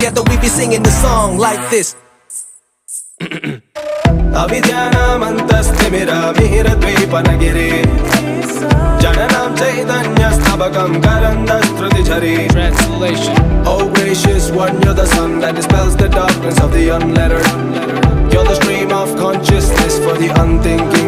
together we be singing the song like this. अविद्यानामन्तस्तिमिरमिहिरद्वीपनगिरे जननां चैतन्यस्तबकं करन्दस्रुतिझरे. Translation. Oh gracious one, you're the sun that dispels the darkness of the unlettered. You're the stream of consciousness for the unthinking